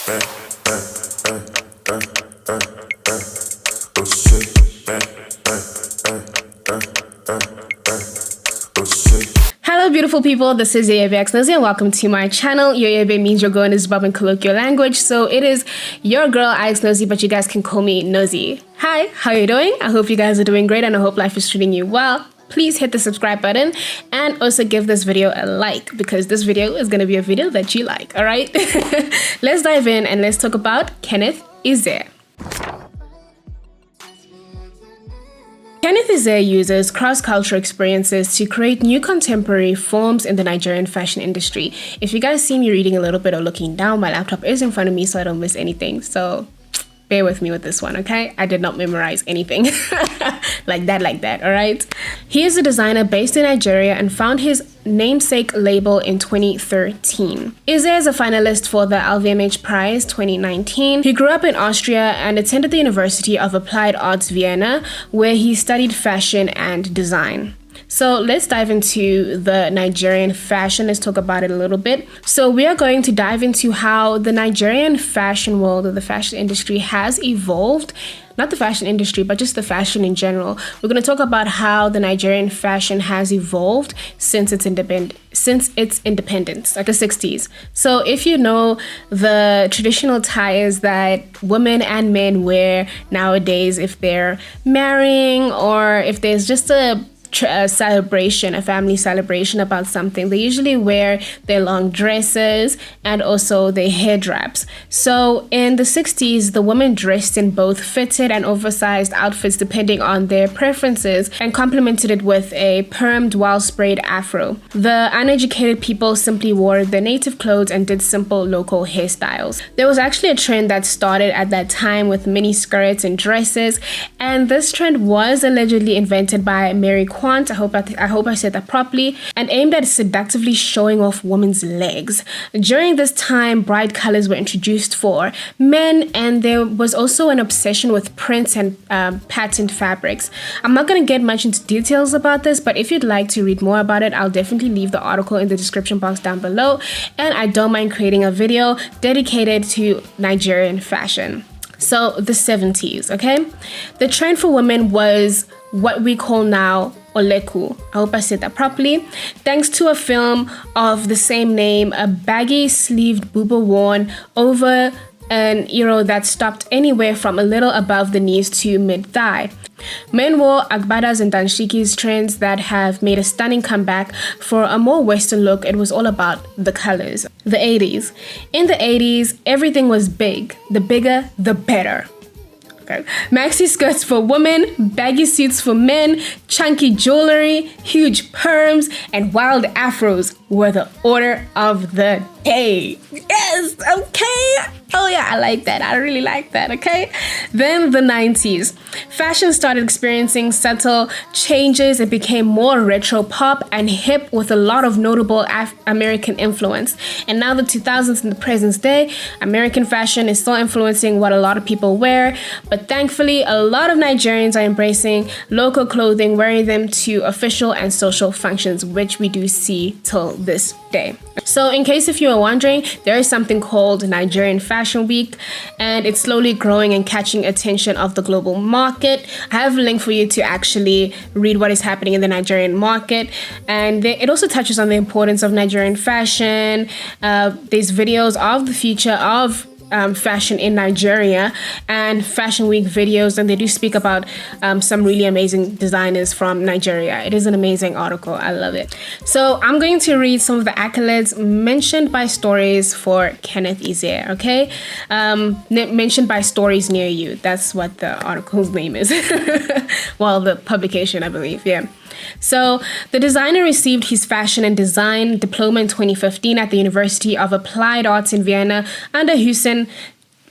Hello beautiful people, this is LVMH Prize and welcome to my channel. Yoyebe means you're going to Zimbabwe in colloquial language, so it is your girl Ice Nosy, but you guys can call me Nosy. Hi, how are you doing? I hope you guys are doing great and I hope life is treating you well. Please hit the subscribe button and also give this video a like because this video is going to be a video that you like, alright? Let's dive in and let's talk about Kenneth Ize. Kenneth Ize uses cross-cultural experiences to create new contemporary forms in the Nigerian fashion industry. If you guys see me reading a little bit or looking down, my laptop is in front of me so I don't miss anything. So bear with me with this one, okay? I did not memorize anything like that, all right? He is a designer based in Nigeria and found his namesake label in 2013. Ize is a finalist for the LVMH Prize 2019. He grew up in Austria and attended the University of Applied Arts Vienna, where he studied fashion and design. So let's dive into the Nigerian fashion. Let's talk about it a little bit. So we are going to dive into how the Nigerian fashion world or the fashion industry has evolved. Not the fashion industry, but just the fashion in general. We're going to talk about how the Nigerian fashion has evolved since its independence, like the 60s. So if you know the traditional ties that women and men wear nowadays, if they're marrying or if there's just a celebration, a family celebration about something, they usually wear their long dresses and also their head wraps. So in the 60s, the women dressed in both fitted and oversized outfits depending on their preferences and complemented it with a permed, well-sprayed afro. The uneducated people simply wore their native clothes and did simple local hairstyles. There was actually a trend that started at that time with mini skirts and dresses, and this trend was allegedly invented by Mary Quant, I hope I said that properly, and aimed at seductively showing off women's legs. During this time, bright colors were introduced for men, and there was also an obsession with prints and patterned fabrics. I'm not going to get much into details about this, but if you'd like to read more about it, I'll definitely leave the article in the description box down below, and I don't mind creating a video dedicated to Nigerian fashion. So the 70s, okay? The trend for women was what we call now Oleku. I hope I said that properly. Thanks to a film of the same name, a baggy sleeved buba worn over an euro that stopped anywhere from a little above the knees to mid-thigh. Men wore agbadas and danshikis, trends that have made a stunning comeback. For a more Western look, it was all about the colors. The 80s. In the 80s, everything was big. The bigger, the better. Maxi skirts for women, baggy suits for men, chunky jewelry, huge perms, and wild afros were the order of the day. Yes, okay. Oh yeah, I like that. I really like that, okay? Then the 90s. Fashion started experiencing subtle changes. It became more retro pop and hip with a lot of notable American influence. And now the 2000s and the present day, American fashion is still influencing what a lot of people wear. But thankfully, a lot of Nigerians are embracing local clothing, wearing them to official and social functions, which we do see till this day. So in case if you are wondering, there is something called Nigerian Fashion Week, and it's slowly growing and catching attention of the global market. I have a link for you to actually read what is happening in the Nigerian market, and it also touches on the importance of Nigerian fashion. There's videos of the future of fashion in Nigeria and Fashion Week videos, and they do speak about some really amazing designers from Nigeria. It is an amazing article. I love it. So I'm going to read some of the accolades mentioned by stories for Kenneth Ize, okay? Mentioned by stories near you. That's what the article's name is. Well, the publication, I believe, yeah. So the designer received his fashion and design diploma in 2015 at the University of Applied Arts in Vienna under Hussein.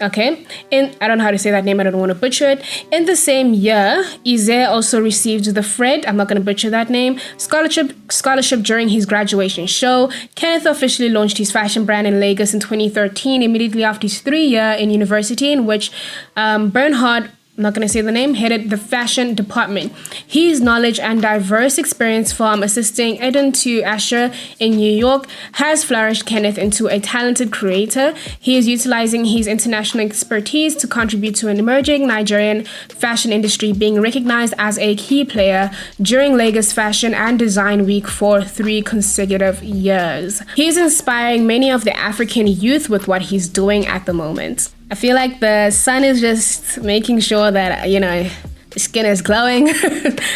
Okay, I don't know how to say that name, I don't want to butcher it. In the same year, Ize also received the Fred, I'm not going to butcher that name, scholarship during his graduation show. Kenneth officially launched his fashion brand in Lagos in 2013, immediately after his 3 year in university, in which Bernhard I'm not going to say the name, headed the fashion department. His knowledge and diverse experience from assisting Eden to Asher in New York has flourished Kenneth into a talented creator. He is utilizing his international expertise to contribute to an emerging Nigerian fashion industry, being recognized as a key player during Lagos Fashion and Design Week for 3 consecutive years. He is inspiring many of the African youth with what he's doing at the moment. I feel like the sun is just making sure that, the skin is glowing.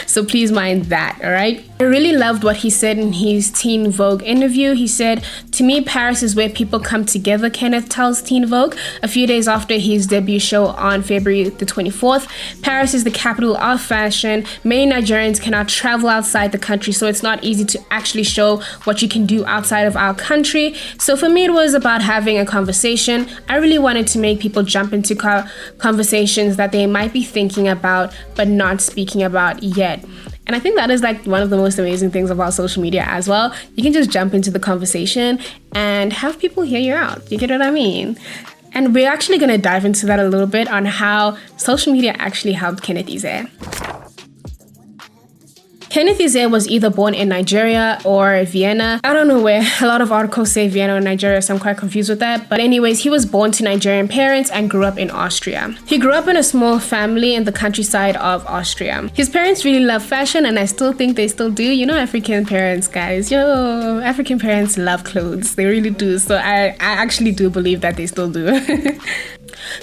So please mind that, all right? I really loved what he said in his Teen Vogue interview. He said, "To me, Paris is where people come together," Kenneth tells Teen Vogue a few days after his debut show on February the 24th. "Paris is the capital of fashion. Many Nigerians cannot travel outside the country, so it's not easy to actually show what you can do outside of our country. So for me, it was about having a conversation. I really wanted to make people jump into conversations that they might be thinking about but not speaking about yet." And I think that is like one of the most amazing things about social media as well. You can just jump into the conversation and have people hear you out. You get what I mean? And we're actually going to dive into that a little bit on how social media actually helped Kenneth Ize. Kenneth Ize was either born in Nigeria or Vienna. I don't know where. A lot of articles say Vienna or Nigeria, so I'm quite confused with that. But anyways, he was born to Nigerian parents and grew up in Austria. He grew up in a small family in the countryside of Austria. His parents really love fashion, and I still think they still do. African parents, guys. African parents love clothes. They really do. So I actually do believe that they still do.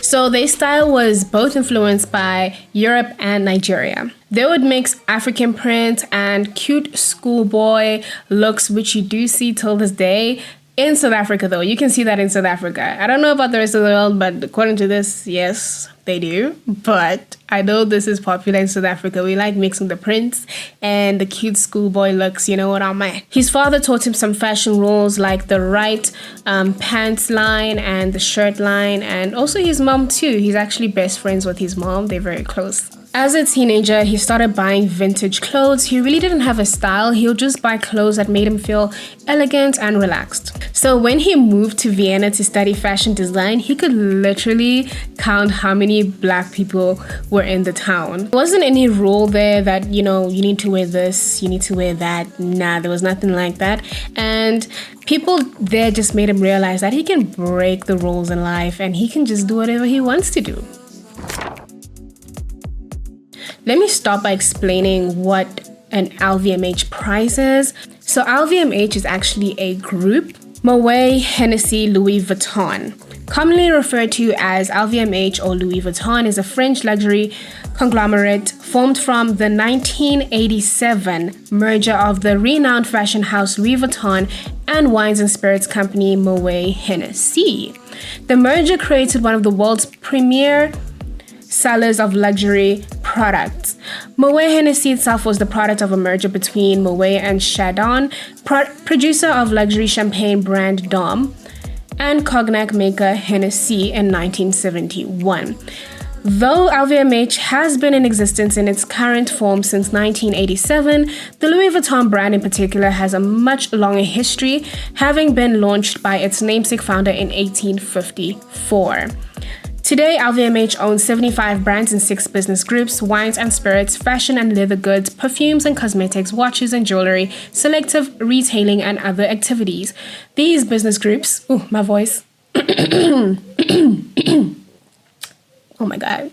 So their style was both influenced by Europe and Nigeria. They would mix African print and cute schoolboy looks, which you do see till this day. In South Africa, though, you can see that in South Africa. I don't know about the rest of the world, but according to this, yes, they do. But I know this is popular in South Africa. We like mixing the prints and the cute schoolboy looks, you know what I mean? His father taught him some fashion rules like the right pants line and the shirt line, and also his mom too. He's actually best friends with his mom. They're very close. As a teenager, he started buying vintage clothes. He really didn't have a style. He'll just buy clothes that made him feel elegant and relaxed. So when he moved to Vienna to study fashion design, he could literally count how many black people were in the town. There wasn't any rule there that, you need to wear this, you need to wear that. Nah, there was nothing like that. And people there just made him realize that he can break the rules in life and he can just do whatever he wants to do. Let me start by explaining what an LVMH Prize is. So LVMH is actually a group, Moet, Hennessy, Louis Vuitton. Commonly referred to as LVMH or Louis Vuitton, is a French luxury conglomerate formed from the 1987 merger of the renowned fashion house Louis Vuitton and wines and spirits company Moet Hennessy. The merger created one of the world's premier sellers of luxury products. Moet Hennessy itself was the product of a merger between Moet and Chardon, producer of luxury champagne brand Dom, and cognac maker Hennessy in 1971. Though LVMH has been in existence in its current form since 1987, the Louis Vuitton brand in particular has a much longer history, having been launched by its namesake founder in 1854. Today, LVMH owns 75 brands in 6 business groups: wines and spirits, fashion and leather goods, perfumes and cosmetics, watches and jewelry, selective retailing, and other activities. These business groups, my voice. Oh my God.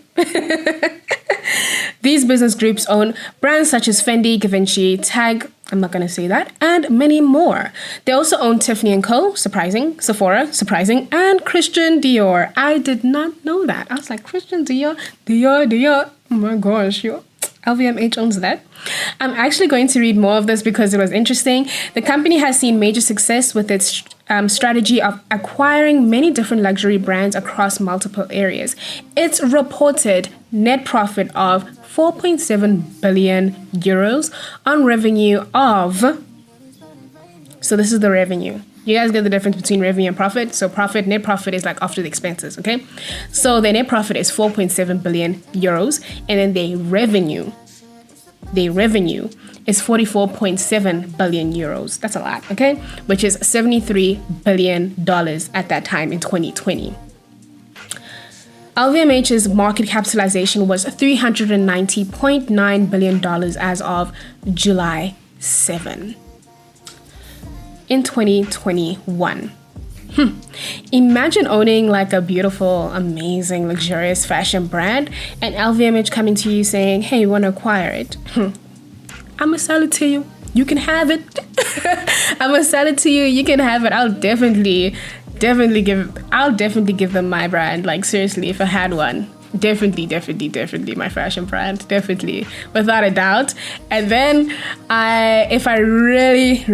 These business groups own brands such as Fendi, Givenchy, Tag, I'm not going to say that, and many more. They also own Tiffany & Co., surprising, Sephora, surprising, and Christian Dior. I did not know that. I was like, Christian Dior. Oh my gosh, LVMH owns that. I'm actually going to read more of this because it was interesting. The company has seen major success with its strategy of acquiring many different luxury brands across multiple areas. Its reported net profit of 4.7 billion euros on revenue of, so this is the revenue. You guys get the difference between revenue and profit. So net profit is like after the expenses, okay? So their net profit is 4.7 billion euros, and then their revenue is 44.7 billion euros. That's a lot, okay? Which is $73 billion at that time in 2020. LVMH's market capitalization was $390.9 billion as of July 7 in 2021. Imagine owning like a beautiful, amazing, luxurious fashion brand and LVMH coming to you saying, hey, you want to acquire it? I'm going to sell it to you. You can have it. I'm going to sell it to you. You can have it. I'll definitely give them my brand. Like, seriously, if I had one. Definitely my fashion brand, definitely, without a doubt. And then if I really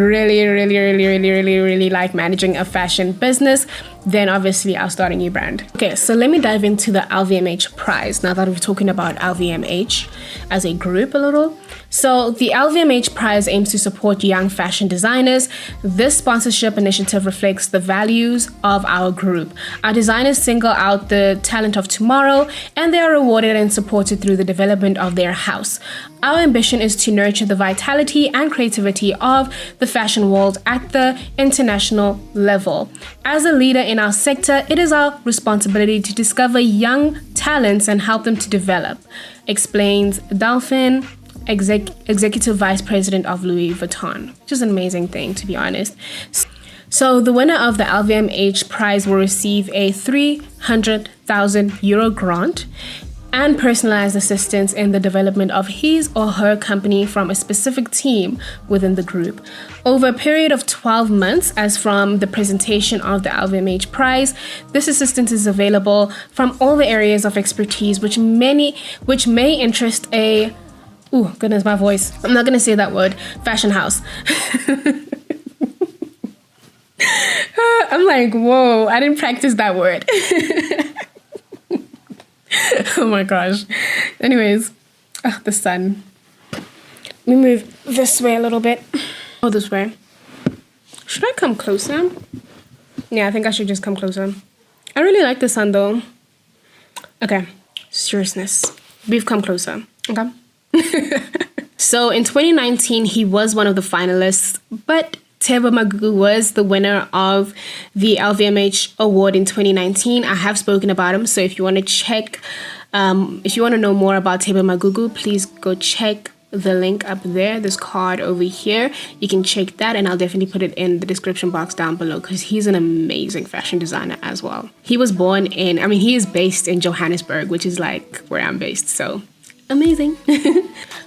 like managing a fashion business, then obviously I'll start a new brand. Okay, so let me dive into the LVMH Prize now that we're talking about LVMH as a group a little. So the LVMH Prize aims to support young fashion designers. This sponsorship initiative reflects the values of our group. Our designers single out the talent of tomorrow, and they are rewarded and supported through the development of their house. Our ambition is to nurture the vitality and creativity of the fashion world at the international level. As a leader in our sector, it is our responsibility to discover young talents and help them to develop, explains Delphine, Executive Vice President of Louis Vuitton, which is an amazing thing, to be honest. So the winner of the LVMH Prize will receive a €300,000 grant and personalized assistance in the development of his or her company from a specific team within the group. Over a period of 12 months, as from the presentation of the LVMH Prize, this assistance is available from all the areas of expertise which may interest a goodness, my voice. I'm not going to say that word. Fashion house. I'm like, whoa, I didn't practice that word. Oh my gosh. Anyways, the sun. Let me move this way a little bit. Oh, this way. Should I come closer? Yeah, I think I should just come closer. I really like the sun though. Okay, seriousness. We've come closer. Okay. So in 2019, he was one of the finalists, but Tebo Magugu was the winner of the LVMH award in 2019. I have spoken about him, so if you want to check, if you want to know more about Tebo Magugu, please go check the link up there, this card over here. You can check that, and I'll definitely put it in the description box down below because he's an amazing fashion designer as well. He was born in, he is based in Johannesburg, which is like where I'm based, so amazing.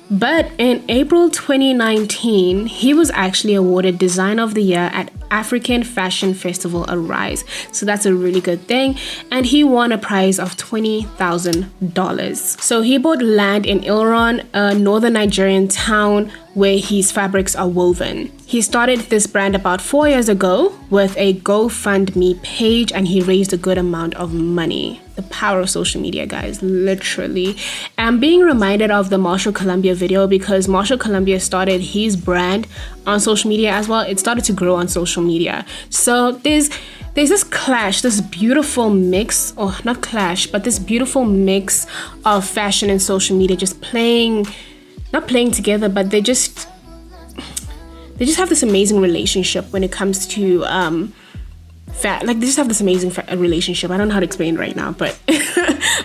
But in April 2019, he was actually awarded Design of the Year at African Fashion Festival Arise. So that's a really good thing. And he won a prize of $20,000. So he bought land in Ilron, a northern Nigerian town where his fabrics are woven. He started this brand about 4 years ago with a GoFundMe page, and he raised a good amount of money. The power of social media, guys, literally. I'm being reminded of the Marshall Columbia video because Marshall Columbia started his brand on social media as well. It started to grow on social media. So there's this clash, this beautiful mix, or not clash, but this beautiful mix of fashion and social media just not playing together, but they just have this amazing relationship when it comes to they just have this amazing relationship. I don't know how to explain it right now, but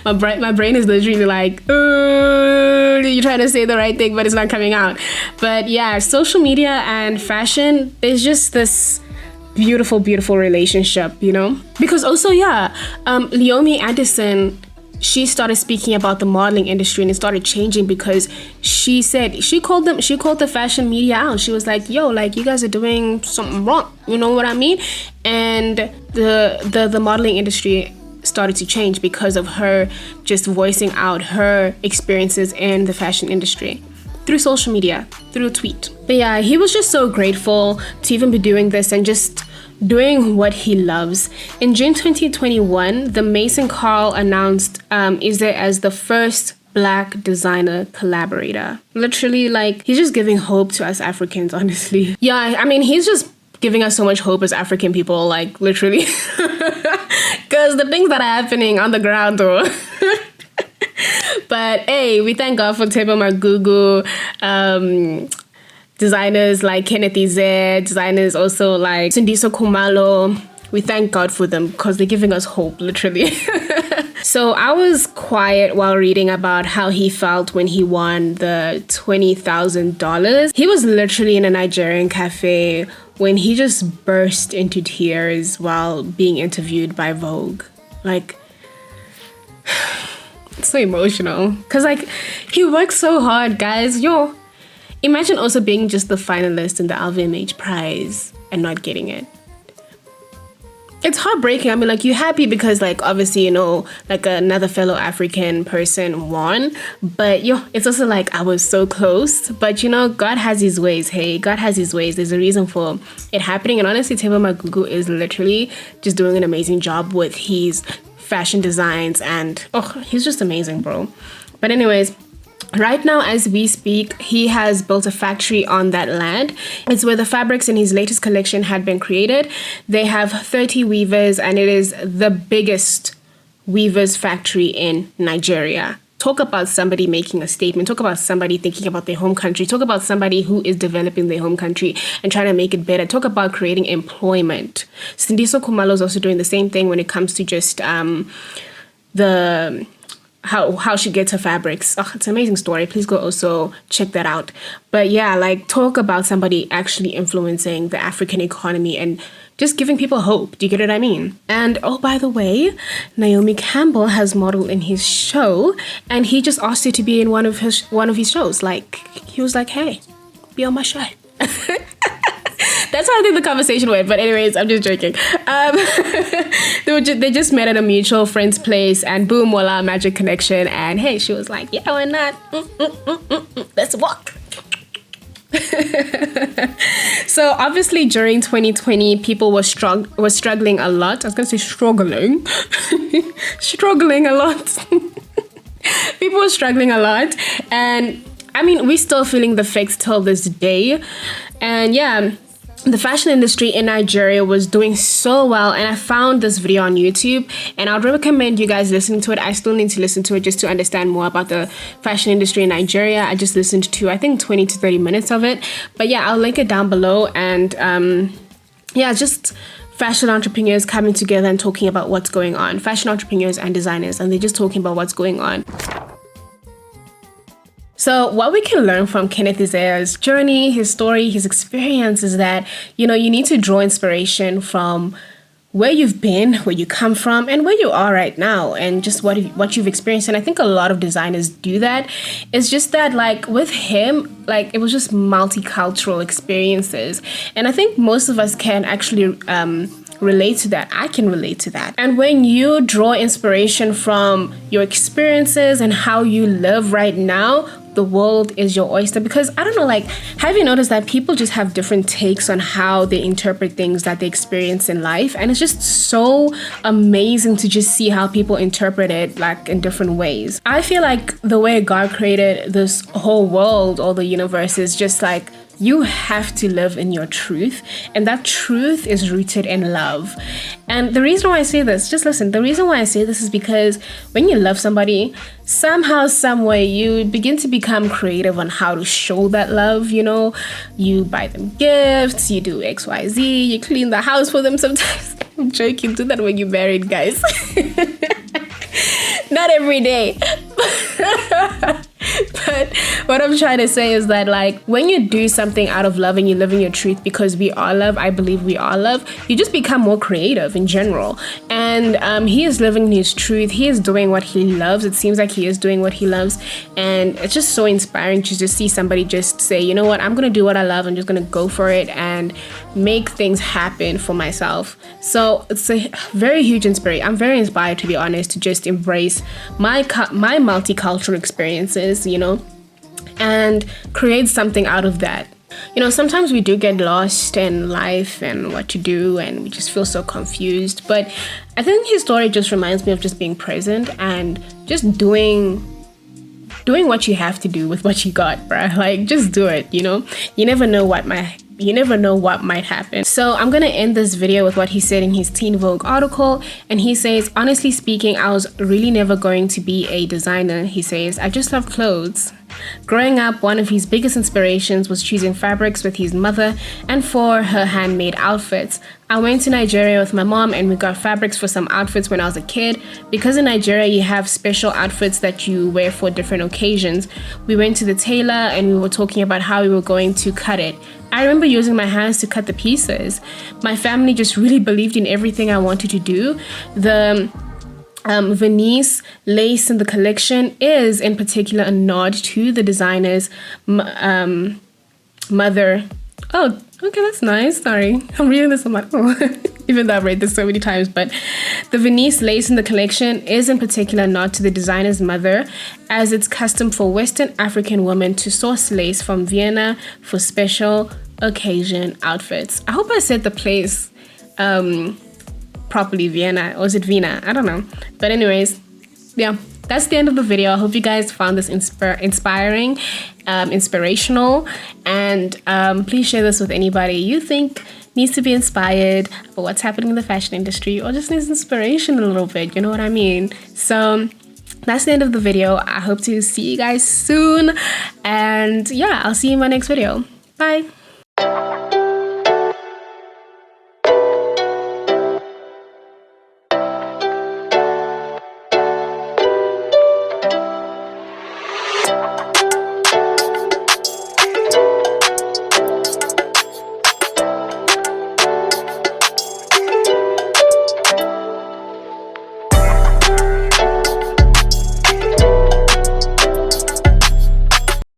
my brain is literally like, you're trying to say the right thing, but it's not coming out. But yeah, social media and fashion, there's just this beautiful relationship, you know? Because also, Leomi Anderson, she started speaking about the modeling industry, and it started changing because she said she called the fashion media out. She was like, yo, like, you guys are doing something wrong, you know what I mean? And the modeling industry started to change because of her just voicing out her experiences in the fashion industry through social media, through a tweet. But yeah, he was just so grateful to even be doing this and just doing what he loves. In June 2021, the Mason Carl announced Ize as the first Black designer collaborator. Literally, like, he's just giving hope to us Africans, honestly. Yeah, he's just giving us so much hope as African people, like, literally. Because the things that are happening on the ground, though. But hey, we thank God for Tebo Magugu, designers like Kenneth Ize, designers also like Sindiso Kumalo. We thank God for them because they're giving us hope, literally. So I was quiet while reading about how he felt when he won the $20,000. He was literally in a Nigerian cafe when he just burst into tears while being interviewed by Vogue. Like, it's so emotional. Because, like, he worked so hard, guys. Yo, imagine also being just the finalist in the LVMH Prize and not getting it. It's heartbreaking. I mean, like, you're happy because, like, obviously, you know, like another fellow African person won. But, yo, it's also like, I was so close. But, you know, God has his ways. Hey, God has his ways. There's a reason for it happening. And honestly, Tebo Magugu is literally just doing an amazing job with his fashion designs. And, oh, he's just amazing, bro. But anyways, right now, as we speak, he has built a factory on that land. It's where the fabrics in his latest collection had been created. They have 30 weavers, and it is the biggest weavers factory in Nigeria. Talk about somebody making a statement. Talk about somebody thinking about their home country. Talk about somebody who is developing their home country and trying to make it better. Talk about creating employment. Sindiso Kumalo is also doing the same thing when it comes to just how she gets her fabrics. Oh, it's an amazing story. Please go also check that out. But yeah, like, talk about somebody actually influencing the African economy and just giving people hope. Do you get what I mean? And oh, by the way, Naomi Campbell has modeled in his show, and he just asked her to be in one of his shows. Like, he was like, hey, be on my show. That's how I think the conversation went. But anyways, I'm just joking. They just met at a mutual friend's place, and boom, voila, magic connection. And hey, she was like, yeah, why not? Let's walk. So obviously during 2020, people were struggling a lot. I was going to say struggling. Struggling a lot. People were struggling a lot. And I mean, we're still feeling the effects till this day. And yeah, the fashion industry in Nigeria was doing so well, and I found this video on YouTube, and I would recommend you guys listening to it. I still need to listen to it just to understand more about the fashion industry in Nigeria. I just listened to, I think, 20 to 30 minutes of it. But yeah, I'll link it down below. And yeah, just fashion entrepreneurs coming together and talking about what's going on. Fashion entrepreneurs and designers, and they're just talking about what's going on. So what we can learn from Kenneth Ize's journey, his story, his experience is that, you know, you need to draw inspiration from where you've been, where you come from, and where you are right now, and just what you've experienced. And I think a lot of designers do that. It's just that, like, with him, like, it was just multicultural experiences. And I think most of us can actually relate to that. I can relate to that. And when you draw inspiration from your experiences and how you live right now, the world is your oyster. Because I don't know, like, have you noticed that people just have different takes on how they interpret things that they experience in life? And it's just so amazing to just see how people interpret it, like, in different ways. I feel like the way God created this whole world or the universe is just like, you have to live in your truth, and that truth is rooted in love. And the reason why I say this, just listen, the reason why I say this is because when you love somebody, somehow, some way, you begin to become creative on how to show that love. You know, you buy them gifts, you do XYZ, you clean the house for them sometimes. I'm joking, do that when you're married, guys. Not every day. But what I'm trying to say is that, like, when you do something out of love and you live in your truth, because we are love, I believe we are love, you just become more creative in general. And he is living his truth. He is doing what he loves. It seems like he is doing what he loves. And it's just so inspiring to just see somebody just say, you know what, I'm going to do what I love. I'm just going to go for it and make things happen for myself. So it's a very huge inspiration. I'm very inspired, to be honest, to just embrace my multicultural experiences, you know, and create something out of that. You know, sometimes we do get lost in life and what to do, and we just feel so confused. But I think his story just reminds me of just being present and just doing what you have to do with what you got, bruh. Like, just do it, you know? You never know what might happen. So I'm gonna end this video with what he said in his Teen Vogue article. And he says, honestly speaking, I was really never going to be a designer. He says, I just love clothes. Growing up, one of his biggest inspirations was choosing fabrics with his mother and for her handmade outfits. I went to Nigeria with my mom and we got fabrics for some outfits when I was a kid. Because in Nigeria you have special outfits that you wear for different occasions. We went to the tailor and we were talking about how we were going to cut it. I remember using my hands to cut the pieces. My family just really believed in everything I wanted to do. The Venice lace in the collection is in particular a nod to the designer's mother. Oh, okay, that's nice. Sorry, I'm reading this on my own, even though I've read this so many times. But the Venice lace in the collection is in particular a nod to the designer's mother, as it's custom for Western African women to source lace from Vienna for special occasion outfits. I hope I said the place properly, Vienna, or is it Vienna? I don't know. But anyways, yeah, that's the end of the video. I hope you guys found this inspiring, inspirational, and please share this with anybody you think needs to be inspired for what's happening in the fashion industry, or just needs inspiration a little bit, you know what I mean? So that's the end of the video. I hope to see you guys soon, and yeah, I'll see you in my next video. Bye.